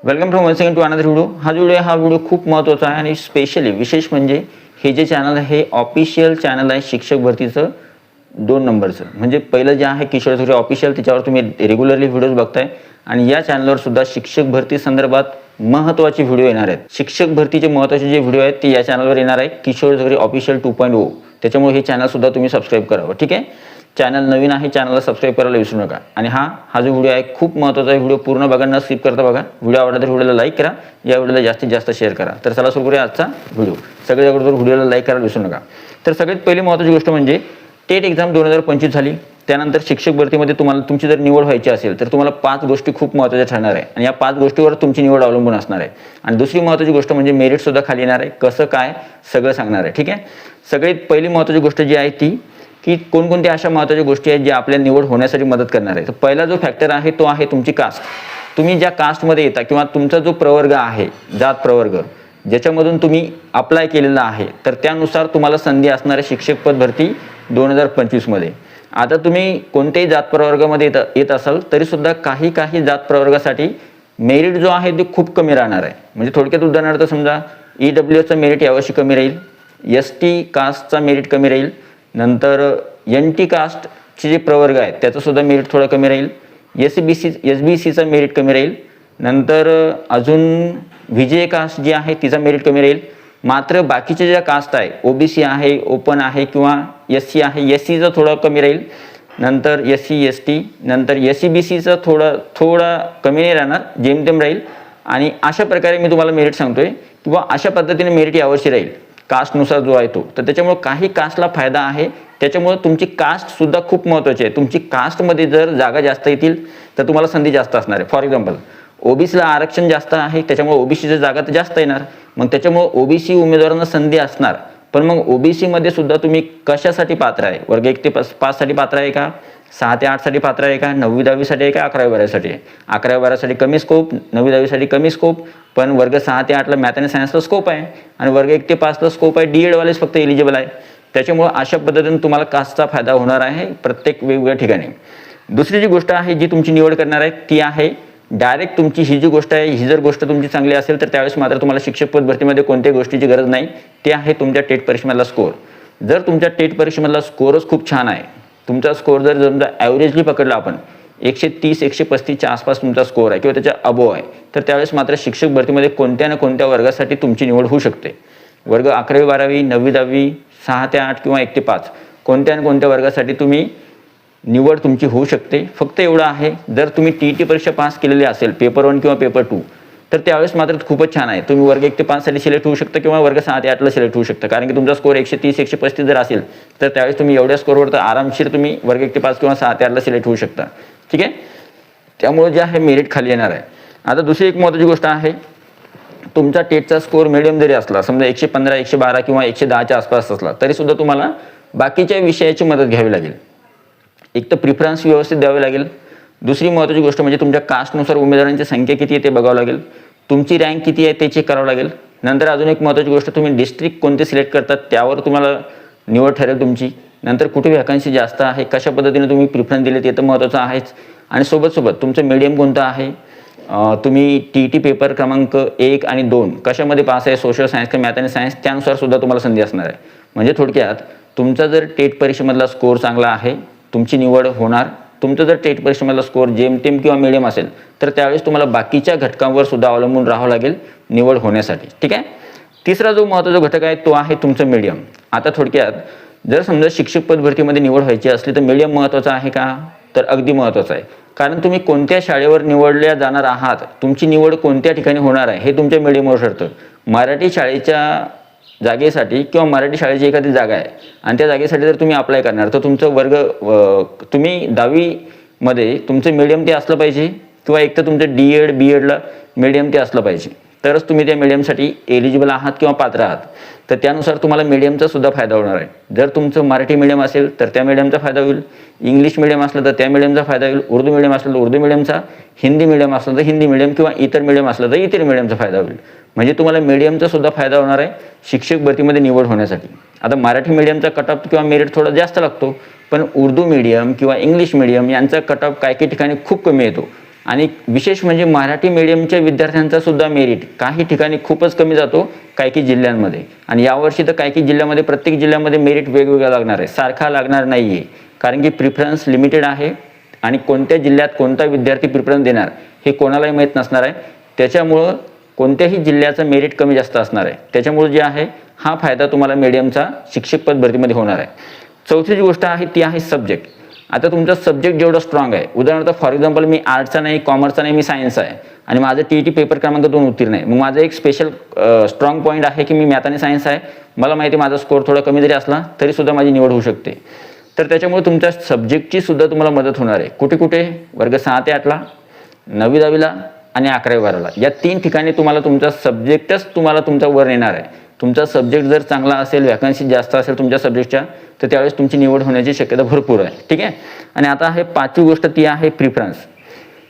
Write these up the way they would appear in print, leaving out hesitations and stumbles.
Welcome from one second to another video. हा video खूप महत्त्वाचा आहे आणि स्पेशली विशेष म्हणजे हे जे चॅनल आहे हे ऑफिशियल चॅनल आहे शिक्षक भरतीचं 2 नंबरचं. म्हणजे पहिलं जे आहे किशोर झुरे ऑफिशियल, त्याच्यावर तुम्ही रेग्युलरली व्हिडिओज बघताय आणि या चॅनलवर सुद्धा शिक्षक भरती संदर्भात महत्त्वाचे व्हिडिओ येणार आहेत. शिक्षक भरतीचे महत्त्वाचे जे व्हिडिओ आहेत ते या चॅनलवर येणार आहे, किशोर झुरे ऑफिशियल 2.0. त्याच्यामुळे हे चॅनल सुद्धा तुम्ही सबस्क्राईब करावं. ठीक आहे, चॅनल नवीन आहे, चॅनलला सबस्क्राईब करायला विसरू नका. आणि हा जो व्हिडिओ आहे खूप महत्त्वाचा आहे. व्हिडिओ पूर्ण बघा, न स्किप करता बघा. व्हिडिओ आवडला तर व्हिडिओला लाईक करा, या व्हिडिओला जास्तीत जास्त शेअर करा. तर चला सुरू करूया आजचा व्हिडिओ. सगळ्यात अगोदर व्हिडिओला लाईक करायला विसरू नका. तर सगळ्यात पहिली महत्त्वाची गोष्ट म्हणजे टेट एक्झाम 2025 झाली. त्यानंतर शिक्षक भरतीमध्ये तुमची जर निवड व्हायची असेल तर तुम्हाला 5 गोष्टी खूप महत्त्वाच्या ठरणार आहे आणि या 5 गोष्टीवर तुमची निवड अवलंबून असणार आहे. आणि दुसरी महत्त्वाची गोष्ट म्हणजे मेरिट सुद्धा खाली येणार आहे. कसं काय सगळं सांगणार आहे. ठीक आहे, सगळ्यात पहिली महत्त्वाची गोष्ट जी आहे ती की कोणकोणत्या अशा महत्त्वाच्या गोष्टी आहेत ज्या आपल्या निवड होण्यासाठी मदत करणार आहे. तर पहिला जो फॅक्टर आहे तो आहे तुमची कास्ट. तुम्ही ज्या कास्टमध्ये येता किंवा तुमचा जो प्रवर्ग आहे, जात प्रवर्ग, ज्याच्यामधून तुम्ही अप्लाय केलेला आहे, तर त्यानुसार तुम्हाला संधी असणार आहे शिक्षक पद भरती 2025 मध्ये. आता तुम्ही कोणत्याही जात प्रवर्गामध्ये येत असाल तरीसुद्धा काही जात प्रवर्गासाठी मेरिट जो आहे ते खूप कमी राहणार आहे. म्हणजे थोडक्यात उदाहरणार्थ समजा EWSचं मेरिट यावर्षी कमी राहील, ST कास्टचा मेरिट कमी राहील, नंतर NT कास्टचे जे प्रवर्ग आहेत त्याचं सुद्धा मेरिट थोडं कमी राहील, SBCचा मेरिट कमी राहील, नंतर अजून VJ कास्ट जी आहे तिचा मेरिट कमी राहील. मात्र बाकीच्या ज्या कास्ट आहे, OBC आहे, ओपन आहे किंवा SC आहे, SCचं थोडं कमी राहील, नंतर SC ST, नंतर SCBCचं थोडं कमी नाही राहणार, जेमतेम राहील. आणि अशा प्रकारे मी तुम्हाला मेरिट सांगतोय किंवा अशा पद्धतीने मेरिट यावर्षी राहील कास्टनुसार जो आहे तो. तर त्याच्यामुळे काही कास्टला फायदा आहे. त्याच्यामुळे तुमची कास्टसुद्धा खूप महत्त्वाची आहे. तुमची कास्टमध्ये जर जागा जास्त येतील तर तुम्हाला संधी जास्त असणार आहे. फॉर एक्झाम्पल OBCला आरक्षण जास्त आहे, त्याच्यामुळे OBCच्या जागा तर जास्त येणार. मग त्याच्यामुळे OBC उमेदवारांना संधी असणार. पण मग OBCमध्ये सुद्धा तुम्ही कशासाठी पात्र आहे? वर्ग 1 ते 5 साठी पात्र आहे का? 6 ते 8 साठी पात्र आहे का? 9वी 10वी साठी आहे का? 11वी 12वी साठी आहे? 11वी 12वी साठी कमी स्कोप, 9वी 10वी साठी कमी स्कोप, पण वर्ग 6 ते 8ला मॅथ आणि सायन्सला स्कोप आहे आणि वर्ग 1 ते 5ला स्कोप आहे. DED वालेच फक्त एलिजिबल आहे. त्याच्यामुळे अशा पद्धतीने तुम्हाला कास्टचा फायदा होणार आहे प्रत्येक वेगवेगळ्या ठिकाणी. दुसरी जी गोष्ट आहे जी तुमची निवड करणार आहे ती आहे डायरेक्ट तुमची ही जी गोष्ट आहे, ही जर गोष्ट तुमची चांगली असेल तर त्यावेळेस मात्र तुम्हाला शिक्षक पद भरतीमध्ये कोणत्याही गोष्टीची गरज नाही. ते आहे तुमच्या टेट परीक्षेमधला स्कोअर. जर तुमच्या टेट परीक्षेमधला स्कोअरच खूप छान आहे, तुमचा स्कोअर जर समजा ॲव्हरेजली पकडला आपण 130 135च्या आसपास तुमचा स्कोअर आहे किंवा त्याच्या अबोव आहे, तर त्यावेळेस मात्र शिक्षक भरतीमध्ये कोणत्या ना कोणत्या वर्गासाठी तुमची निवड होऊ शकते. वर्ग 11वी 12वी 9वी 10वी 6 ते 8 किंवा 1 ते 5 कोणत्या ना कोणत्या वर्गासाठी तुम्ही निवड तुमची होऊ शकते. फक्त एवढं आहे, जर तुम्ही TET परीक्षा पास केलेली असेल पेपर 1 किंवा पेपर 2 तर त्यावेळेस मात्र खूपच छान आहे. तुम्ही वर्ग 1 ते 5 साठी सिलेक्ट होऊ शकता किंवा वर्ग 6 ते 8ला सिलेक्ट होऊ शकता. कारण की तुमचा स्कोअर 130 135 जर असेल तर त्यावेळेस तुम्ही एवढ्या स्कोअरवर तर आरामशीर तुम्ही वर्ग 1 ते 5 किंवा 6 ते 8ला सिलेक्ट होऊ शकता. ठीक आहे, त्यामुळे जे आहे मेरिट खाली येणार आहे. आता दुसरी एक महत्त्वाची गोष्ट आहे, तुमचा टेटचा स्कोअर मिडियम जरी असला, समजा 115 112 किंवा 110च्या आसपास असला, तरीसुद्धा तुम्हाला बाकीच्या विषयाची मदत घ्यावी लागेल. एक तर प्रिफरन्स व्यवस्थित द्यावे लागेल. दुसरी महत्त्वाची गोष्ट म्हणजे तुमच्या कास्टनुसार उमेदवारांची संख्या किती आहे ते बघावं लागेल. तुमची रँक किती आहे ते चेक करावं लागेल. नंतर अजून एक महत्त्वाची गोष्ट, तुम्ही डिस्ट्रिक्ट कोणते सिलेक्ट करतात त्यावर तुम्हाला निवड ठरेल तुमची. नंतर कुठे व्हॅकन्सी जास्त आहे, कशा पद्धतीने तुम्ही प्रिफरन्स दिले ते तर महत्त्वाचं आहेच. आणि सोबत तुमचं मीडियम कोणतं आहे, तुम्ही TET पेपर क्रमांक 1 आणि 2 कशामध्ये पास आहे, सोशल सायन्स का मॅथ आणि सायन्स, त्यानुसार सुद्धा तुम्हाला संधी असणार आहे. म्हणजे थोडक्यात तुमचा जर टेट परीक्षेमधला स्कोअर चांगला आहे तुमची निवड होणार. तुमचं जर टेट परीक्षेमधला स्कोअर जेमतेम किंवा मिडियम असेल तर त्यावेळेस तुम्हाला बाकीच्या घटकांवर सुद्धा अवलंबून राहावं लागेल निवड होण्यासाठी. ठीक आहे, तिसरा जो महत्त्वाचा घटक आहे तो आहे तुमचं मीडियम. आता थोडक्यात जर समजा शिक्षक पद भरतीमध्ये निवड व्हायची असली तर मीडियम महत्त्वाचं आहे का, तर अगदी महत्त्वाचं आहे. कारण तुम्ही कोणत्या शाळेवर निवडल्या जाणार आहात, तुमची निवड कोणत्या ठिकाणी होणार आहे हे तुमच्या मीडियमवर ठरतं. मराठी शाळेच्या जागेसाठी किंवा मराठी शाळेची एखादी जागा आहे आणि त्या जागेसाठी जर तुम्ही अप्लाय करणार तर तुमचं तुम्ही 10वीमध्ये तुमचं मीडियम ते असलं पाहिजे किंवा एक तर तुमचं DED BEDला मीडियम ते असलं पाहिजे, तरच तुम्ही त्या मीडियमसाठी एलिजिबल आहात किंवा पात्र आहात. तर त्यानुसार तुम्हाला मीडियमचा सुद्धा फायदा होणार आहे. जर तुमचं मराठी मीडियम असेल तर त्या मीडियमचा फायदा होईल, इंग्लिश मीडियम असलं तर त्या मीडियमचा फायदा होईल, उर्दू मीडियम असलं तर उर्दू मीडियमचा, हिंदी मीडियम असलं तर हिंदी मीडियम किंवा इतर मीडियम असलं तर इतर मीडियमचा फायदा होईल. म्हणजे तुम्हाला मीडियमचा सुद्धा फायदा होणार आहे शिक्षक भरतीमध्ये निवड होण्यासाठी. आता मराठी मीडियमचा कटऑफ किंवा मेरिट थोडा जास्त लागतो, पण उर्दू मीडियम किंवा इंग्लिश मीडियम यांचा कटऑफ काही ठिकाणी खूप कमी येतो. आणि विशेष म्हणजे मराठी मीडियमच्या विद्यार्थ्यांचा सुद्धा मेरिट काही ठिकाणी खूपच कमी जातो काही जिल्ह्यांमध्ये. आणि यावर्षी तर काही जिल्ह्यामध्ये प्रत्येक जिल्ह्यामध्ये मेरिट वेगवेगळा लागणार आहे, सारखा लागणार नाही आहे. कारण की प्रिफरन्स लिमिटेड आहे आणि कोणत्या जिल्ह्यात कोणता विद्यार्थी प्रिफरन्स देणार हे कोणालाही माहीत नसणार आहे. त्याच्यामुळं कोणत्याही जिल्ह्याचं मेरिट कमी जास्त असणार आहे. त्याच्यामुळे जे आहे हा फायदा तुम्हाला मीडियमचा शिक्षक पद भरतीमध्ये होणार आहे. चौथी जी गोष्ट आहे ती आहे सब्जेक्ट. आता तुमचा सब्जेक्ट जेवढा स्ट्रॉंग आहे, उदाहरणार्थ फॉर एक्झाम्पल मी आर्टचा नाही, कॉमर्सचा नाही, मी सायन्स आहे आणि माझं TET पेपर क्रमांक 2 उत्तीर्ण आहे, मग माझं एक स्पेशल स्ट्रॉंग पॉईंट आहे की मी मॅथ आणि सायन्स आहे. मला माहिती आहे माझा स्कोअर थोडा कमी जरी असला तरी सुद्धा माझी निवड होऊ शकते. तर त्याच्यामुळे तुमच्या सब्जेक्टची सुद्धा तुम्हाला मदत होणार आहे. कुठे कुठे? वर्ग 6 ते 8ला, 9वी 10वीला आणि 11वी 12ला. या 3 ठिकाणी तुम्हाला तुमचा सब्जेक्टच तुम्हाला तुमचा वर येणार आहे. तुमचा सब्जेक्ट जर चांगला असेल, वॅकन्सी जास्त असेल तुमच्या सब्जेक्टच्या, तर त्यावेळेस तुमची निवड होण्याची शक्यता भरपूर आहे. ठीक आहे. आणि आता हे 5वी गोष्ट ती आहे प्रिफरन्स.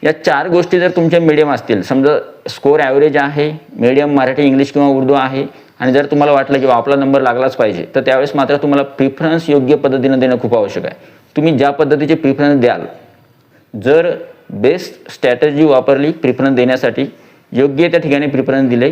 या 4 गोष्टी जर तुमच्या मीडियम असतील, समजा स्कोअर ॲव्हरेज आहे, मीडियम मराठी इंग्लिश किंवा उर्दू आहे, आणि जर तुम्हाला वाटलं की आपला नंबर लागलाच पाहिजे, तर त्यावेळेस मात्र तुम्हाला प्रिफरन्स योग्य पद्धतीनं देणं खूप आवश्यक आहे. तुम्ही ज्या पद्धतीचे प्रिफरन्स द्याल, जर बेस्ट स्ट्रॅटेजी वापरली प्रिफरन्स देण्यासाठी, योग्य त्या ठिकाणी प्रिफरन्स दिले,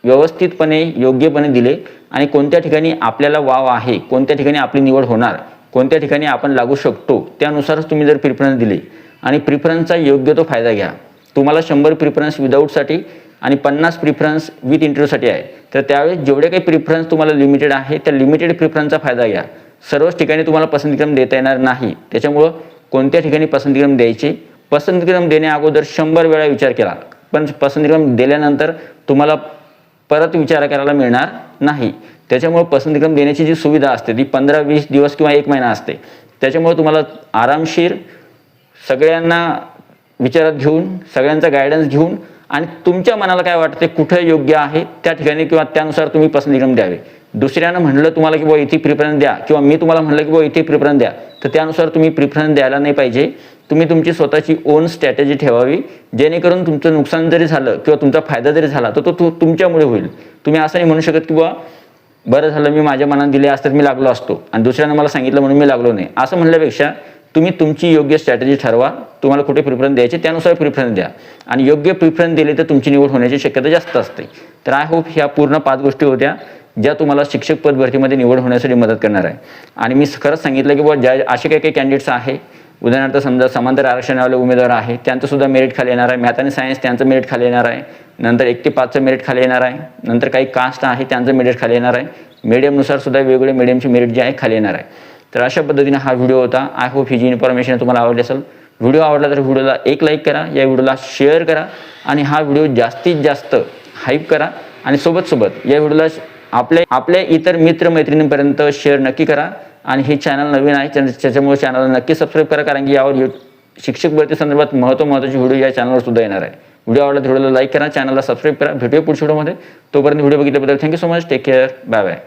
व्यवस्थितपणे योग्यपणे दिले, आणि कोणत्या ठिकाणी आपल्याला वाव आहे, कोणत्या ठिकाणी आपली निवड होणार, कोणत्या ठिकाणी आपण लागू शकतो, त्यानुसारच तुम्ही जर प्रिफरन्स दिले आणि प्रिफरन्सचा योग्य तो फायदा घ्या. तुम्हाला 100 प्रिफरन्स विदाऊटसाठी आणि 50 प्रिफरन्स विथ इंटरव्ह्यूसाठी आहे. तर त्यावेळेस जेवढे काही प्रिफरन्स तुम्हाला लिमिटेड आहे त्या लिमिटेड प्रिफरन्सचा फायदा घ्या. सर्वच ठिकाणी तुम्हाला पसंतीक्रम देता येणार नाही. त्याच्यामुळं कोणत्या ठिकाणी पसंतीक्रम द्यायचे, पसंतीक्रम देण्या अगोदर 100 वेळा विचार केला, पण पसंतीक्रम दिल्यानंतर तुम्हाला परत विचार करायला मिळणार नाही. त्याच्यामुळे पसंतीक्रम देण्याची जी सुविधा असते ती 15-20 दिवस किंवा 1 महिना असते. त्याच्यामुळे तुम्हाला आरामशीर सगळ्यांना विचारात घेऊन, सगळ्यांचा गायडन्स घेऊन, आणि तुमच्या मनाला काय वाटते, कुठं योग्य आहे त्या ठिकाणी किंवा त्यानुसार तुम्ही पसंतीक्रम द्यावे. दुसऱ्यानं म्हणलं तुम्हाला की इथे प्रिफरन्स द्या, किंवा मी तुम्हाला म्हणलं की इथे प्रिफरन्स द्या, तर त्यानुसार तुम्ही प्रिफरन्स द्यायला नाही पाहिजे. तुम्ही तुमची स्वतःची ओन स्ट्रॅटेजी ठेवावी, जेणेकरून तुमचं नुकसान जरी झालं किंवा तुमचा फायदा जरी झाला तर तो तुमच्यामुळे होईल. तुम्ही असं नाही म्हणू शकत की बरं झालं मी माझ्या मनात दिले असतात मी लागलो असतो आणि दुसऱ्यानं मला सांगितलं म्हणून मी लागलो नाही. असं म्हणल्यापेक्षा तुम्ही तुमची योग्य स्ट्रॅटेजी ठरवा, तुम्हाला कुठे प्रिफरन्स द्यायचे त्यानुसार प्रिफरन्स द्या, आणि योग्य प्रिफरन्स दिले तर तुमची निवड होण्याची शक्यता जास्त असते. तर आय होप ह्या पूर्ण 5 गोष्टी होत्या ज्या तुम्हाला शिक्षक पद भरतीमध्ये निवड होण्यासाठी मदत करणार आहे. आणि मी खरंच सांगितलं की ज्या असे काही कॅन्डिडेट्स आहे, उदाहरणार्थ समजा समांतर आरक्षणावाले उमेदवार आहे, त्यांचं सुद्धा मेरिट खाली येणार आहे. मॅथ आणि सायन्स त्यांचं मेरिट खाली येणार आहे. नंतर 1 ते 5चं मेरिट खाली येणार आहे. नंतर काही कास्ट आहे त्यांचं मेरिट खाली येणार आहे. मीडियमनुसार सुद्धा वेगवेगळे मीडियमची मेरिट जे आहे खाली येणार आहे. तर अशा पद्धतीने हा व्हिडिओ होता. आय होप ही जी इन्फॉर्मेशन तुम्हाला आवडली असेल. व्हिडिओ आवडला तर व्हिडिओला एक लाईक करा, या व्हिडिओला शेअर करा, आणि हा व्हिडिओ जास्तीत जास्त हाईप करा, आणि सोबत या व्हिडिओला आपल्या इतर मित्रमैत्रिणींपर्यंत शेअर नक्की करा. आणि हे चॅनल नवीन आहे त्याच्यामुळे चॅनलला नक्की सबस्क्राईब करा, कारण की यावर शिक्षक भरती संदर्भात महत्त्वाचे व्हिडिओ या चॅनलवर सुद्धा येणार आहे. व्हिडिओ आवडला तर व्हिडिओला लाईक करा, चॅनलला सबस्क्राईब करा. भेटूया पुढच्या व्हिडिओमध्ये. तोपर्यंत व्हिडिओ बघितल्याबद्दल thank you so much. Take care. Bye bye.